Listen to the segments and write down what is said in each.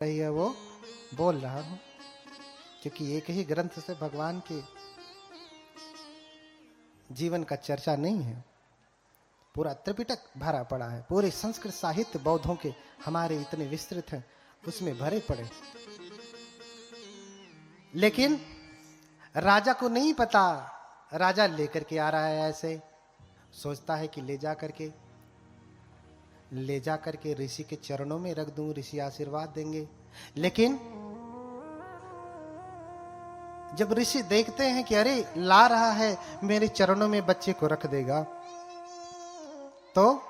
रही है वो बोल रहा हूं, क्योंकि एक ही ग्रंथ से भगवान के जीवन का चर्चा नहीं है। पूरा त्रिपिटक भरा पड़ा है, पूरे संस्कृत साहित्य बौद्धों के हमारे इतने विस्तृत हैं, उसमें भरे पड़े। लेकिन राजा को नहीं पता, राजा लेकर के आ रहा है, ऐसे सोचता है कि ले जा करके ऋषि के चरणों में रख दूं, ऋषि आशीर्वाद देंगे। लेकिन जब ऋषि देखते हैं कि अरे ला रहा है, मेरे चरणों में बच्चे को रख देगा, तो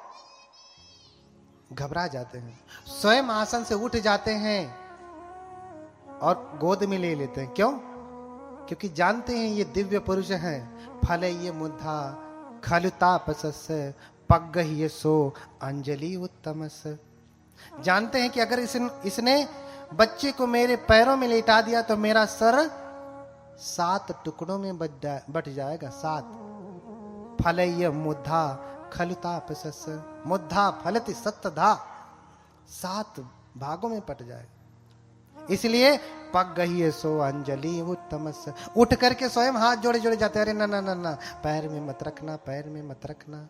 घबरा जाते हैं, स्वयं आसन से उठ जाते हैं और गोद में ले लेते हैं। क्यों? क्योंकि जानते हैं ये दिव्य पुरुष हैं। फल ये मुद्धा खलुतापसस पग्गह्य सो अंजलि उत्तमस। जानते हैं कि अगर इसने बच्चे को मेरे पैरों में लेटा दिया तो मेरा सर 7 टुकड़ों में बट जाएगा। 7 फल ये मुद्धा खलुतापसस, मुद्धा फलति सत्तधा, 7 भागों में पट जाएगा। इसलिए पग्गह्य सो अंजलि उत्तमस। उठ करके स्वयं हाथ जोड़े जोड़े जाते, अरे ना ना ना ना, पैर में मत रखना, पैर में मत रखना।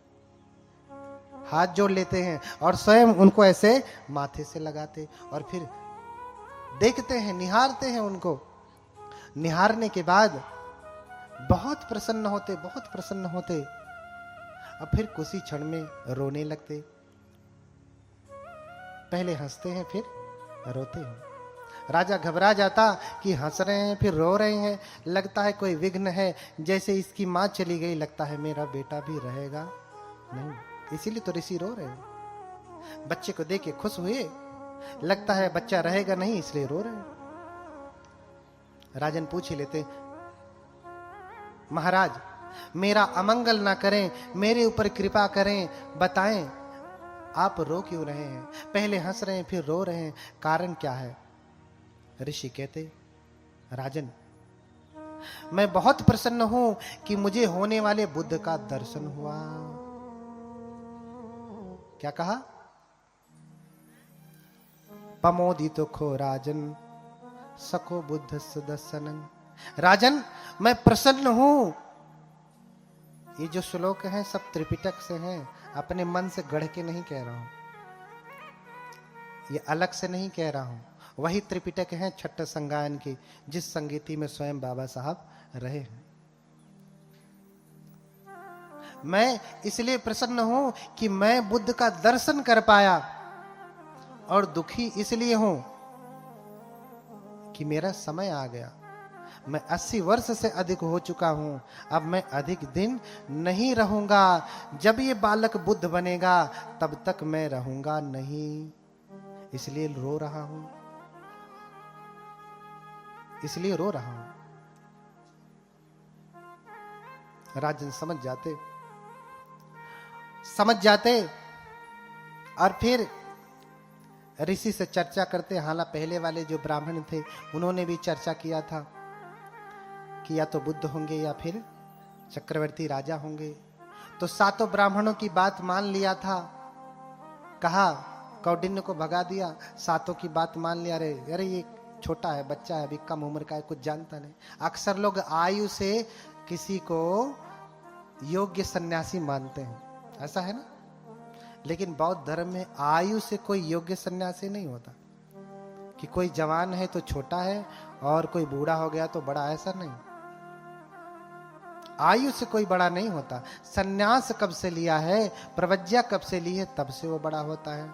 हाथ जोड़ लेते हैं और स्वयं उनको ऐसे माथे से लगाते और फिर देखते हैं, निहारते हैं उनको। निहारने के बाद बहुत प्रसन्न होते, बहुत प्रसन्न होते। अब फिर कुछ ही क्षण में रोने लगते। पहले हंसते हैं, फिर रोते हैं। राजा घबरा जाता कि हंस रहे हैं फिर रो रहे हैं, लगता है कोई विघ्न है, जैसे इसकी मां चली गई, लगता है मेरा बेटा भी रहेगा नहीं, इसीलिए तो ऋषि रो रहे हैं। बच्चे को देख के खुश हुए, लगता है बच्चा रहेगा नहीं, इसलिए रो रहे हैं। राजन पूछ ही लेते, महाराज मेरा अमंगल ना करें, मेरे ऊपर कृपा करें, बताएं आप रो क्यों रहे हैं? पहले हंस रहे हैं फिर रो रहे हैं, कारण क्या है? ऋषि कहते, राजन मैं बहुत प्रसन्न हूं कि मुझे होने वाले बुद्ध का दर्शन हुआ। क्या कहा? पमोदितो खो राजन सको बुद्ध सुदर्शनन। राजन मैं प्रसन्न हूं। ये जो श्लोक हैं सब त्रिपिटक से हैं, अपने मन से गढ़ के नहीं कह रहा हूं, ये अलग से नहीं कह रहा हूं। वही त्रिपिटक है छठ संगायन की, जिस संगीति में स्वयं बाबा साहब रहे हैं। मैं इसलिए प्रसन्न हूं कि मैं बुद्ध का दर्शन कर पाया, और दुखी इसलिए हूं कि मेरा समय आ गया। मैं 80 वर्ष से अधिक हो चुका हूं, अब मैं अधिक दिन नहीं रहूंगा। जब ये बालक बुद्ध बनेगा तब तक मैं रहूंगा नहीं, इसलिए रो रहा हूं, इसलिए रो रहा हूं। राजन समझ जाते और फिर ऋषि से चर्चा करते। हालांकि पहले वाले जो ब्राह्मण थे उन्होंने भी चर्चा किया था कि या तो बुद्ध होंगे या फिर चक्रवर्ती राजा होंगे। तो 7 ब्राह्मणों की बात मान लिया था, कहा कौंडिन्य को भगा दिया, 7 की बात मान लिया। अरे ये छोटा है, बच्चा है, अभी कम उम्र का है, कुछ जानता नहीं। अक्सर लोग आयु से किसी को योग्य सन्यासी मानते हैं, ऐसा है ना। लेकिन बौद्ध धर्म में आयु से कोई योग्य सन्यासी नहीं होता, कि कोई जवान है तो छोटा है और कोई बूढ़ा हो गया तो बड़ा, ऐसा नहीं। आयु से कोई बड़ा नहीं होता। सन्यास कब से लिया है, प्रवज्ञा कब से ली है, तब से वो बड़ा होता है।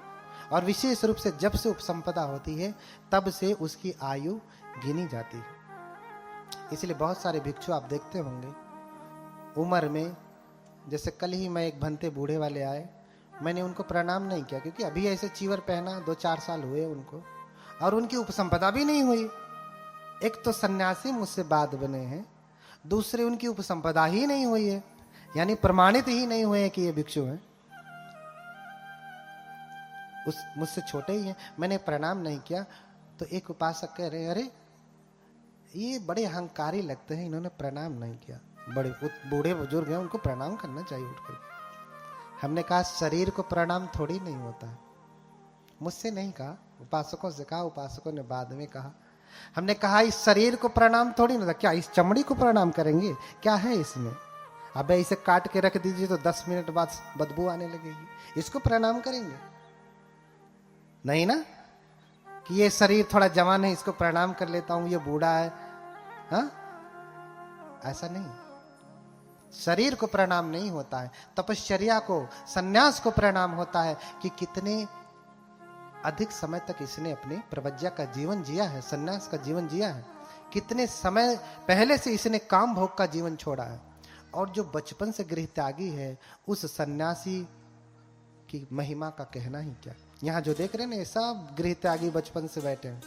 और विशेष रूप से जब से उपसंपदा होती है तब से उसकी आयु गिनी जाती है। इसलिए बहुत सारे भिक्षु आप देखते होंगे उम्र में, जैसे कल ही मैं एक भंते बूढ़े वाले आए, मैंने उनको प्रणाम नहीं किया, क्योंकि अभी ऐसे चीवर पहना, 2-4 साल हुए उनको, और उनकी उपसंपदा भी नहीं हुई। एक तो सन्यासी मुझसे बाद बने हैं, दूसरे उनकी उपसंपदा ही नहीं हुई है, यानी प्रमाणित ही नहीं हुए कि ये भिक्षु हैं, मुझसे छोटे ही हैं। मैंने प्रणाम नहीं किया तो एक उपासक कह रहे, अरे ये बड़े अहंकारी लगते हैं, इन्होंने प्रणाम नहीं किया। बड़े बूढ़े बुजुर्ग हैं, उनको प्रणाम करना चाहिए उठकर। हमने कहा शरीर को प्रणाम थोड़ी नहीं होता है, मुझसे नहीं कहा, उपासकों से कहा, उपासकों ने बाद में कहा। हमने कहा इस शरीर को प्रणाम थोड़ी ना, क्या इस चमड़ी को प्रणाम करेंगे? क्या है इसमें? अबे इसे काट के रख दीजिए तो 10 मिनट बाद बदबू आने लगेगी, इसको प्रणाम करेंगे? नहीं ना, कि ये शरीर थोड़ा जवान है, इसको प्रणाम कर लेता हूं, ये बूढ़ा है। हाँ, ऐसा नहीं, शरीर को प्रणाम नहीं होता है। तपश्चर्या को, सन्यास को प्रणाम होता है कि कितने अधिक समय तक इसने अपने प्रवज्ञा का जीवन जिया है, सन्यास का जीवन जिया है, कितने समय पहले से इसने काम भोग का जीवन छोड़ा है। और जो बचपन से गृह त्यागी है, उस सन्यासी की महिमा का कहना ही क्या। यहाँ जो देख रहे हैं ना, सब गृह त्यागी बचपन से बैठे हैं।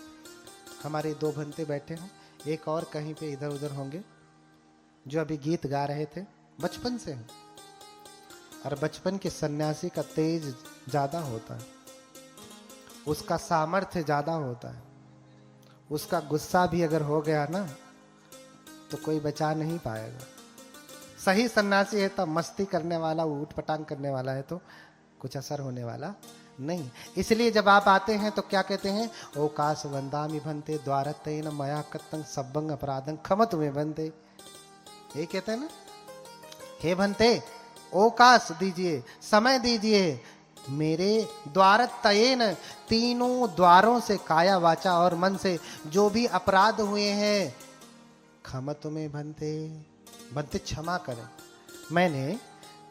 हमारे 2 भंते बैठे हैं, एक और कहीं पे इधर उधर होंगे, जो अभी गीत गा रहे थे, बचपन से हैं। और बचपन के सन्यासी का तेज ज्यादा होता है, उसका सामर्थ्य ज्यादा होता है, उसका गुस्सा भी अगर हो गया ना तो कोई बचा नहीं पाएगा। सही सन्यासी है तो मस्ती करने वाला, ऊट पटांग करने वाला है तो कुछ असर होने वाला नहीं। इसलिए जब आप आते हैं तो क्या कहते हैं, ओकाश वंदामि भंते द्वारतेन मया कत्तं सब्बंग अपराधं खमत में भंते। ये कहते हैं ना, हे भंते ओकाश दीजिए, समय दीजिए, मेरे द्वारतयेन, तीनों द्वारों से, काया वाचा और मन से जो भी अपराध हुए हैं, खमत में भंते, भंते क्षमा करें। मैंने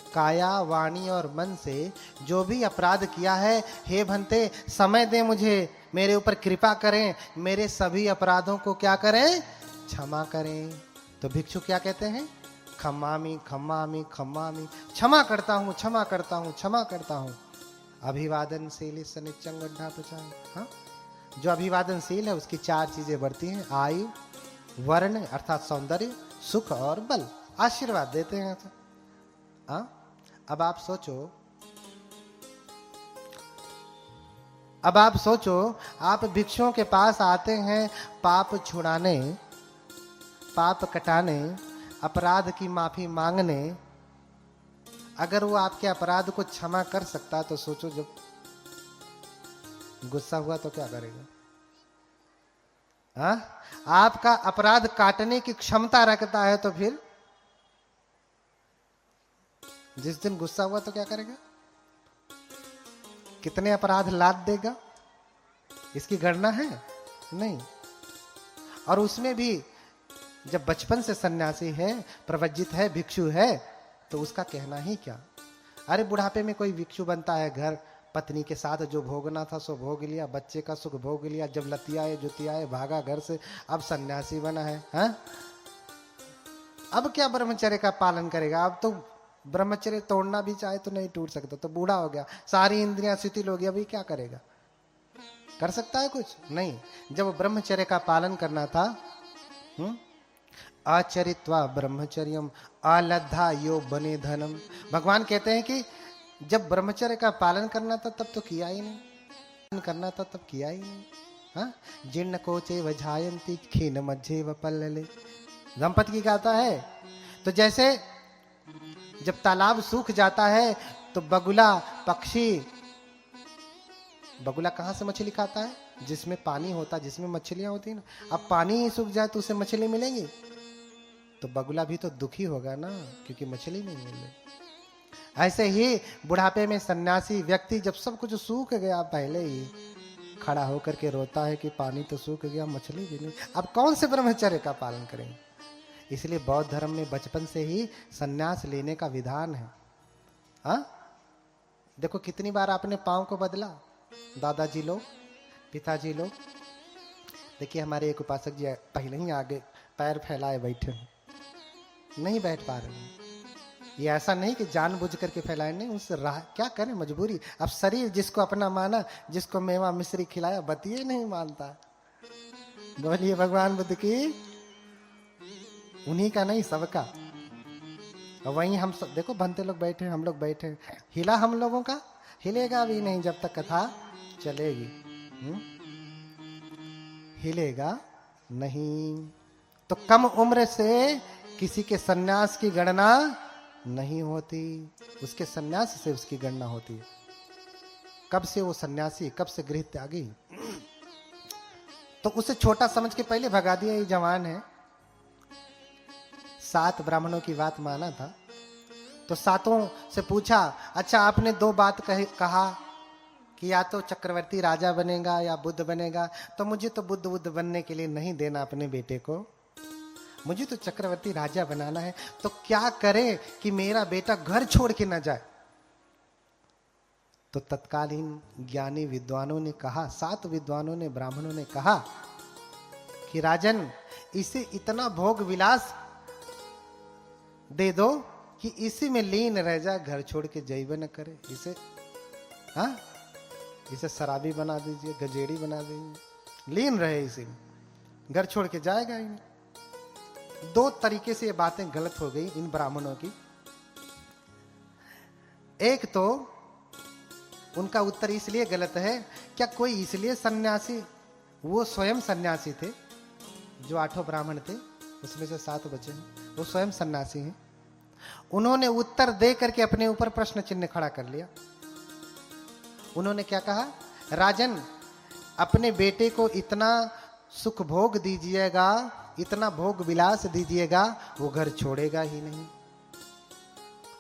काया वाणी और मन से जो भी अपराध किया है, हे भंते समय दे मुझे, मेरे ऊपर कृपा करें, मेरे सभी अपराधों को क्या करें, क्षमा करें। तो भिक्षु क्या कहते हैं, खम्मामी खम्मामी खम्मामी, क्षमा करता हूं, क्षमा करता हूं, क्षमा करता हूं। अभिवादनशील सनिच्चं गड्ढा पचान। हाँ, जो अभिवादनशील है उसकी 4 चीजें बढ़ती हैं, आयु, वर्ण अर्थात सौंदर्य, सुख और बल। आशीर्वाद देते हैं। हाँ, अब आप सोचो, आप भिक्षुओं के पास आते हैं पाप छुड़ाने, पाप कटाने, अपराध की माफी मांगने। अगर वो आपके अपराध को क्षमा कर सकता तो सोचो जब गुस्सा हुआ तो क्या करेगा? हाँ, आपका अपराध काटने की क्षमता रखता है तो फिर जिस दिन गुस्सा हुआ तो क्या करेगा? कितने अपराध लाद देगा, इसकी गणना है नहीं। और उसमें भी जब बचपन से सन्यासी है, प्रवज्जित है, भिक्षु है, तो उसका कहना ही क्या। अरे बुढ़ापे में कोई भिक्षु बनता है, घर पत्नी के साथ जो भोगना था सो भोग लिया, बच्चे का सुख भोग लिया, जब लतियाए जुतियाए भागा घर से, अब सन्यासी बना है। हाँ? अब क्या ब्रह्मचर्य का पालन करेगा? अब तो ब्रह्मचर्य तोड़ना भी चाहे तो नहीं टूट सकता, तो बूढ़ा हो गया, सारी इंद्रियां शिथिल हो गई, अभी क्या करेगा? कर सकता है कुछ नहीं। जब ब्रह्मचर्य का पालन करना था, आचरित्वा ब्रह्मचर्यम अलद्धा यो बने धनम। भगवान कहते हैं कि जब ब्रह्मचर्य का पालन करना था तब तो किया ही नहीं, करना था तब किया ही नहीं। हाँ, जीर्ण कोचे वजायंती खीन मज्जे व पल्लले, दंपति की गाता है। तो जैसे जब तालाब सूख जाता है तो बगुला पक्षी, बगुला कहां से मछली खाता है? जिसमें पानी होता, जिसमें मछलियां होती है ना। अब पानी ही सूख जाए तो उसे मछली मिलेंगी, तो बगुला भी तो दुखी होगा ना, क्योंकि मछली नहीं मिल रही। ऐसे ही बुढ़ापे में सन्यासी व्यक्ति जब सब कुछ सूख गया, पहले ही खड़ा होकर के रोता है कि पानी तो सूख गया, मछली भी नहीं, अब कौन से ब्रह्मचर्य का पालन करेंगे? इसलिए बौद्ध धर्म में बचपन से ही सन्यास लेने का विधान है। हाँ, देखो कितनी बार आपने पांव को बदला, दादाजी लोग, पिताजी लोग। देखिए हमारे एक उपासक जी पहले ही आगे पैर फैलाए बैठे हैं, नहीं बैठ पा रहे हैं। ये ऐसा नहीं कि जानबूझ करके फैलाए, नहीं, उससे राह क्या करें, मजबूरी। अब शरीर जिसको अपना माना, जिसको मेवा मिश्री खिलाया, बतिए नहीं मानता। बोलिए भगवान बुद्ध की, उन्हीं का नहीं सबका। और वहीं हम सब देखो, भंते लोग बैठे, हम लोग बैठे, हिला हम लोगों का, हिलेगा भी नहीं जब तक कथा चलेगी। हिलेगा नहीं। तो कम उम्र से किसी के सन्यास की गणना नहीं होती, उसके सन्यास से उसकी गणना होती है। कब से वो सन्यासी, कब से गृह त्यागी। तो उसे छोटा समझ के पहले भगा दिया, ये जवान है। 7 ब्राह्मणों की बात माना था, तो 7 से पूछा, अच्छा आपने 2 बात कहा कि या तो चक्रवर्ती राजा बनेगा या बुद्ध बनेगा, तो मुझे तो बुद्ध बनने के लिए नहीं देना अपने बेटे को, मुझे तो चक्रवर्ती राजा बनाना है। तो क्या करे कि मेरा बेटा घर छोड़ के न जाए। तो तत्कालीन ज्ञानी विद्वानों ने कहा, 7 विद्वानों ने, ब्राह्मणों ने कहा कि राजन, इसे इतना भोग विलास दे दो कि इसी में लीन रह जाए, घर छोड़ के जैब न करे। इसे इसे शराबी बना दीजिए, गजेड़ी बना दीजिए, लीन रहे इसी में, घर छोड़ के जाएगा ही नहीं। 2 तरीके से ये बातें गलत हो गई इन ब्राह्मणों की। एक तो उनका उत्तर इसलिए गलत है, क्या कोई इसलिए सन्यासी, वो स्वयं सन्यासी थे, जो 8 ब्राह्मण थे उसमें से 7 बचे हैं, वो स्वयं सन्यासी हैं। उन्होंने उत्तर दे करके अपने ऊपर प्रश्न चिन्ह खड़ा कर लिया। उन्होंने क्या कहा, राजन अपने बेटे को इतना सुख भोग दीजिएगा, इतना भोग विलास दीजिएगा, वो घर छोड़ेगा ही नहीं।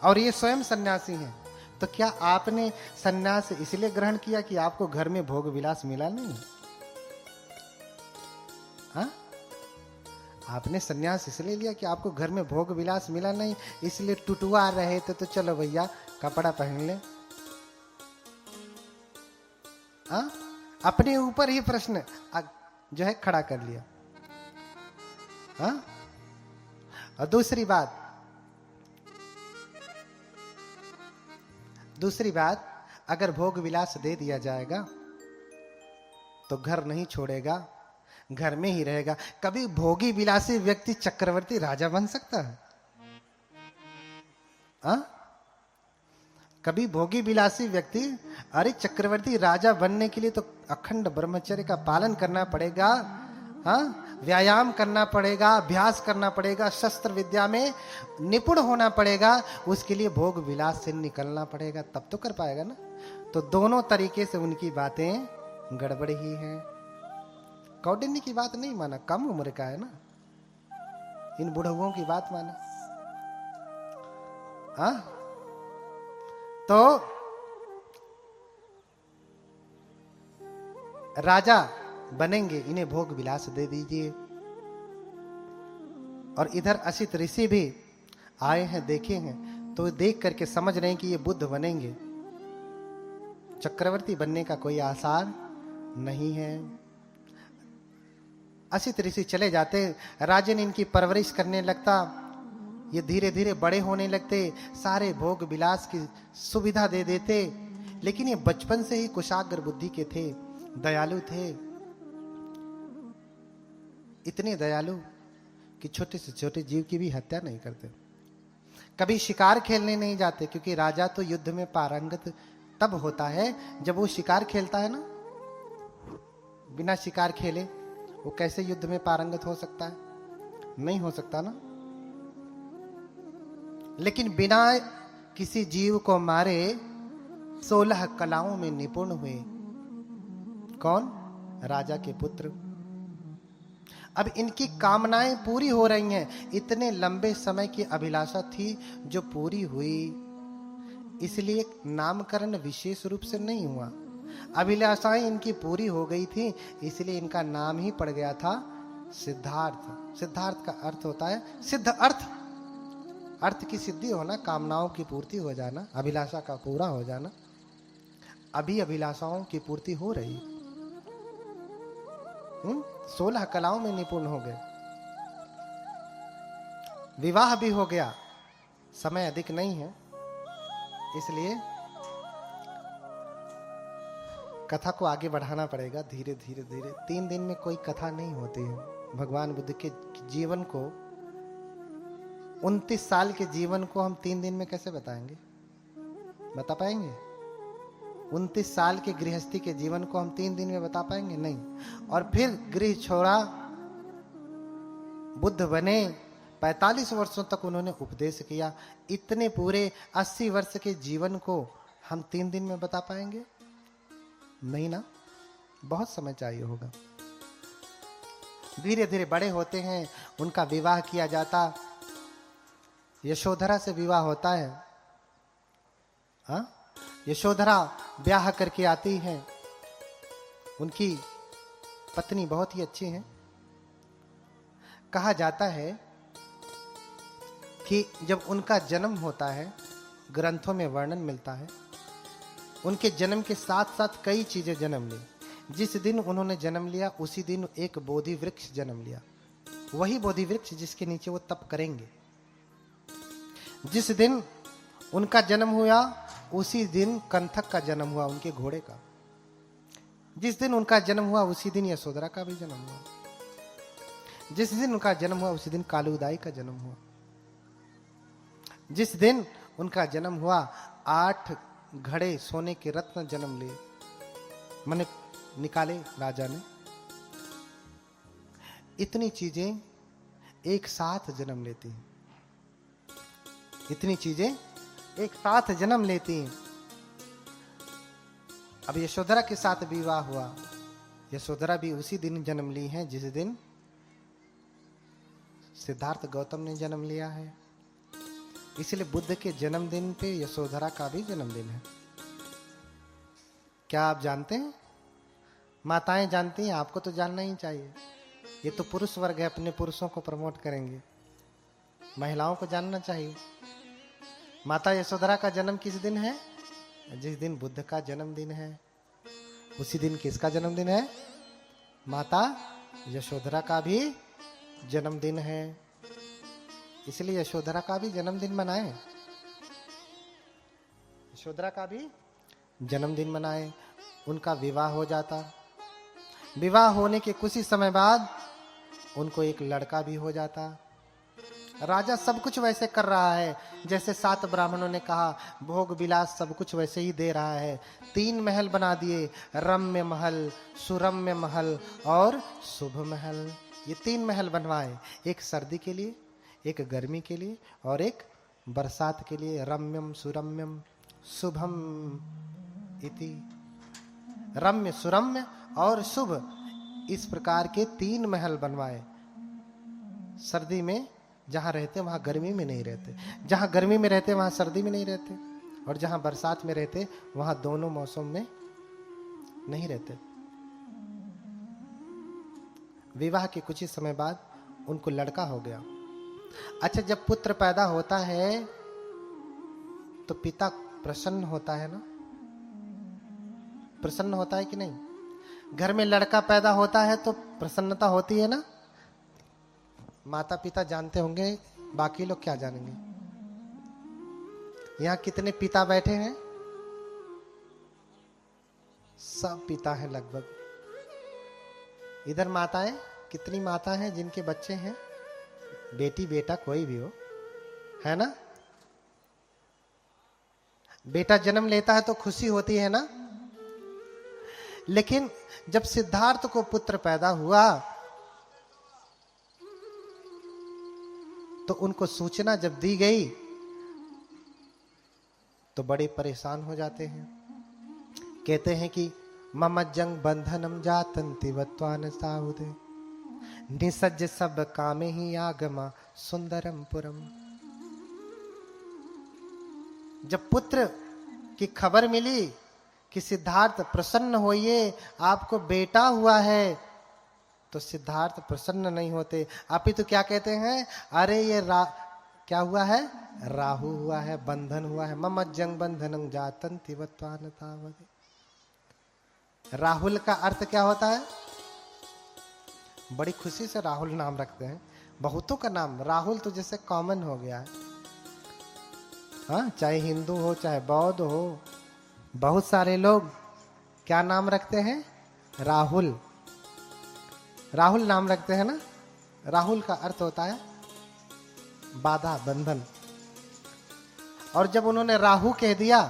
और ये स्वयं सन्यासी हैं, तो क्या आपने सन्यास इसलिए ग्रहण किया कि आपको घर में भोग विलास मिला नहीं? हाँ, आपने सन्यास इसलिए लिया कि आपको घर में भोग विलास मिला नहीं, इसलिए टुटुआ रहे थे, तो चलो भैया कपड़ा पहन ले। हाँ, अपने ऊपर ही प्रश्न जो है खड़ा कर लिया। हाँ, और दूसरी बात, अगर भोग विलास दे दिया जाएगा तो घर नहीं छोड़ेगा, घर में ही रहेगा। कभी भोगी विलासी व्यक्ति चक्रवर्ती राजा बन सकता है? कभी भोगी विलासी व्यक्ति, अरे चक्रवर्ती राजा बनने के लिए तो अखंड ब्रह्मचर्य का पालन करना पड़ेगा, व्यायाम करना पड़ेगा, अभ्यास करना पड़ेगा, शस्त्र विद्या में निपुण होना पड़ेगा, उसके लिए भोग विलास से निकलना पड़ेगा, तब तो कर पाएगा ना। तो दोनों तरीके से उनकी बातें गड़बड़ ही हैं। कौंडिन्य की बात नहीं माना, कम उम्र का है ना, इन बुढ़उओं की बात माना। तो राजा बनेंगे, इन्हें भोग विलास दे दीजिए। और इधर असित ऋषि भी आए हैं, देखे हैं, तो देख करके समझ रहे हैं कि ये बुद्ध बनेंगे, चक्रवर्ती बनने का कोई आसार नहीं है। असित ऋषि चले जाते, राजन इनकी परवरिश करने लगता, ये धीरे धीरे बड़े होने लगते, सारे भोग विलास की सुविधा दे देते। लेकिन ये बचपन से ही कुशाग्र बुद्धि के थे, दयालु थे, इतने दयालु कि छोटे से छोटे जीव की भी हत्या नहीं करते। कभी शिकार खेलने नहीं जाते, क्योंकि राजा तो युद्ध में पारंगत तब होता है जब वो शिकार खेलता है ना। बिना शिकार खेले वो कैसे युद्ध में पारंगत हो सकता है? नहीं हो सकता ना। लेकिन बिना किसी जीव को मारे 16 कलाओं में निपुण हुए। कौन? राजा के पुत्र। अब इनकी कामनाएं पूरी हो रही हैं, इतने लंबे समय की अभिलाषा थी जो पूरी हुई, इसलिए नामकरण विशेष रूप से नहीं हुआ। अभिलाषाएं इनकी पूरी हो गई थी, इसलिए इनका नाम ही पड़ गया था सिद्धार्थ। सिद्धार्थ का अर्थ होता है सिद्ध अर्थ, अर्थ की सिद्धि होना, कामनाओं की पूर्ति हो जाना, अभिलाषा का पूरा हो जाना। अभी अभिलाषाओं की पूर्ति हो रही। 16 कलाओं में निपुण हो गए, विवाह भी हो गया, समय अधिक नहीं है, इसलिए कथा को आगे बढ़ाना पड़ेगा धीरे धीरे धीरे। 3 दिन में कोई कथा नहीं होती है। भगवान बुद्ध के जीवन को, 29 साल के जीवन को हम 3 दिन में कैसे बताएंगे? बता पाएंगे? 29 साल के गृहस्थी के जीवन को हम 3 दिन में बता पाएंगे? नहीं। और फिर गृह छोड़ा, बुद्ध बने, 45 वर्षों तक उन्होंने उपदेश किया। इतने पूरे 80 वर्ष के जीवन को हम 3 दिन में बता पाएंगे? नहीं ना, बहुत समय चाहिए होगा। धीरे धीरे बड़े होते हैं, उनका विवाह किया जाता। यशोधरा से विवाह होता है। हाँ, यशोधरा ब्याह करके आती है। उनकी पत्नी बहुत ही अच्छी है। कहा जाता है कि जब उनका जन्म होता है, ग्रंथों में वर्णन मिलता है, उनके जन्म के साथ साथ कई चीजें जन्म ली। जिस दिन उन्होंने जन्म लिया उसी दिन एक बोधि वृक्ष जन्म लिया, वही बोधि वृक्ष जिसके नीचे वो तप करेंगे। जिस दिन उनका जन्म हुआ उसी दिन कंथक का जन्म हुआ, उनके घोड़े का। जिस दिन उनका जन्म हुआ उसी दिन यशोधरा का भी जन्म हुआ। जिस दिन उनका जन्म हुआ उसी दिन कालूदाई का जन्म हुआ। जिस दिन उनका जन्म हुआ 8 घड़े सोने के रत्न जन्म लिए, मैंने निकाले राजा ने। इतनी चीजें एक साथ जन्म लेती हैं, इतनी चीजें एक साथ जन्म लेती हैं। अब यशोधरा के साथ विवाह हुआ। यशोधरा भी उसी दिन जन्म ली है जिस दिन सिद्धार्थ गौतम ने जन्म लिया है। इसलिए बुद्ध के जन्मदिन पे यशोधरा का भी जन्मदिन है। क्या आप जानते हैं? माताएं जानती हैं, आपको तो जानना ही चाहिए। ये तो पुरुष वर्ग है, अपने पुरुषों को प्रमोट करेंगे, महिलाओं को जानना चाहिए। माता यशोधरा का जन्म किस दिन है? जिस दिन बुद्ध का जन्मदिन है उसी दिन किसका जन्मदिन है? माता यशोधरा का भी जन्मदिन है। इसलिए यशोधरा का भी जन्मदिन मनाएं, यशोधरा का भी जन्मदिन मनाएं। उनका विवाह हो जाता। विवाह होने के कुछ ही समय बाद उनको एक लड़का भी हो जाता। राजा सब कुछ वैसे कर रहा है जैसे 7 ब्राह्मणों ने कहा, भोग विलास सब कुछ वैसे ही दे रहा है। 3 महल बना दिए, रम्य महल, सुरम्य महल और शुभ महल। ये 3 महल बनवाए, एक सर्दी के लिए, एक गर्मी के लिए और एक बरसात के लिए। रम्यम सुरम्यम शुभम इति। रम्य, सुरम्य और शुभ, इस प्रकार के 3 महल बनवाए। सर्दी में जहां रहते वहां गर्मी में नहीं रहते, जहां गर्मी में रहते वहां सर्दी में नहीं रहते, और जहां बरसात में रहते वहां दोनों मौसम में नहीं रहते। विवाह के कुछ ही समय बाद उनको लड़का हो गया। अच्छा, जब पुत्र पैदा होता है तो पिता प्रसन्न होता है ना? प्रसन्न होता है कि नहीं? घर में लड़का पैदा होता है तो प्रसन्नता होती है ना? माता पिता जानते होंगे, बाकी लोग क्या जानेंगे। यहां कितने पिता बैठे हैं? सब पिता हैं लगभग। इधर माताएं, कितनी माता हैं जिनके बच्चे हैं? बेटी बेटा कोई भी हो, है ना? बेटा जन्म लेता है तो खुशी होती है ना? लेकिन जब सिद्धार्थ को पुत्र पैदा हुआ तो उनको सूचना जब दी गई तो बड़े परेशान हो जाते हैं। कहते हैं कि ममज्जंग बंधनम जातंति वत्वान साहुदे निसज्ज सब कामे ही आगमा सुंदरम पुरम। जब पुत्र की खबर मिली कि सिद्धार्थ प्रसन्न होइए, आपको बेटा हुआ है, तो सिद्धार्थ प्रसन्न नहीं होते। आप ही तो क्या कहते हैं? अरे ये क्या हुआ है? राहु हुआ है, बंधन हुआ है। ममज्जंग बंधनं जातंति वत्वान तावदे। राहुल का अर्थ क्या होता है? बड़ी खुशी से राहुल नाम रखते हैं। बहुतों का नाम राहुल तो जैसे कॉमन हो गया है। हाँ, चाहे हिंदू हो चाहे बौद्ध हो, बहुत सारे लोग क्या नाम रखते हैं? राहुल। राहुल नाम रखते हैं ना? राहुल का अर्थ होता है बाधा, बंधन। और जब उन्होंने राहु कह दिया,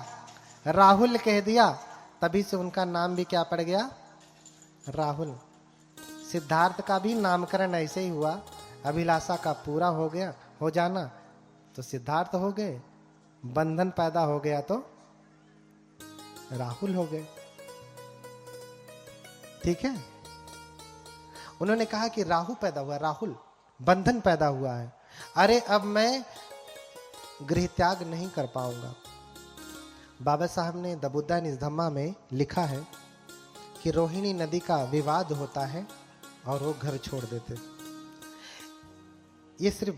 राहुल कह दिया, तभी से उनका नाम भी क्या पड़ गया? राहुल। सिद्धार्थ का भी नामकरण ऐसे ही हुआ। अभिलाषा का पूरा हो गया, हो जाना तो सिद्धार्थ हो गए, बंधन पैदा हो गया तो राहुल हो गए। ठीक है। उन्होंने कहा कि राहु पैदा हुआ, राहुल बंधन पैदा हुआ है। अरे अब मैं गृह त्याग नहीं कर पाऊंगा। बाबा साहब ने द बुद्धा इन हिज धम्मा में लिखा है कि रोहिणी नदी का विवाद होता है और वो घर छोड़ देते। ये सिर्फ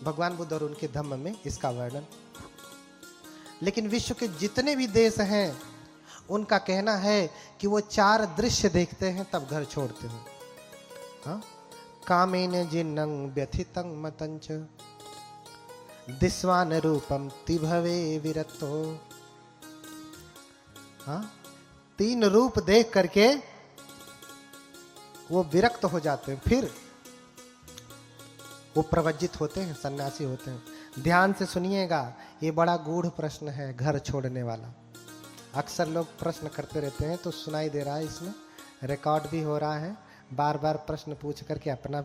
भगवान बुद्ध और उनके धम्म में इसका वर्णन। लेकिन विश्व के जितने भी देश हैं उनका कहना है कि वो 4 दृश्य देखते हैं तब घर छोड़ते हैं। हाँ, कामेन जिन्नं व्यथितं मतंच दिस्वान रूपम तिभवे विरतो। हाँ, 3 रूप देख करके वो विरक्त हो जाते हैं, फिर वो प्रवज्जित होते हैं, सन्यासी होते हैं। ध्यान से सुनिएगा, ये बड़ा गूढ़ प्रश्न है घर छोड़ने वाला। अक्सर लोग प्रश्न करते रहते हैं तो सुनाई दे रहा है, इसमें रिकॉर्ड भी हो रहा है। बार बार प्रश्न पूछ करके अपना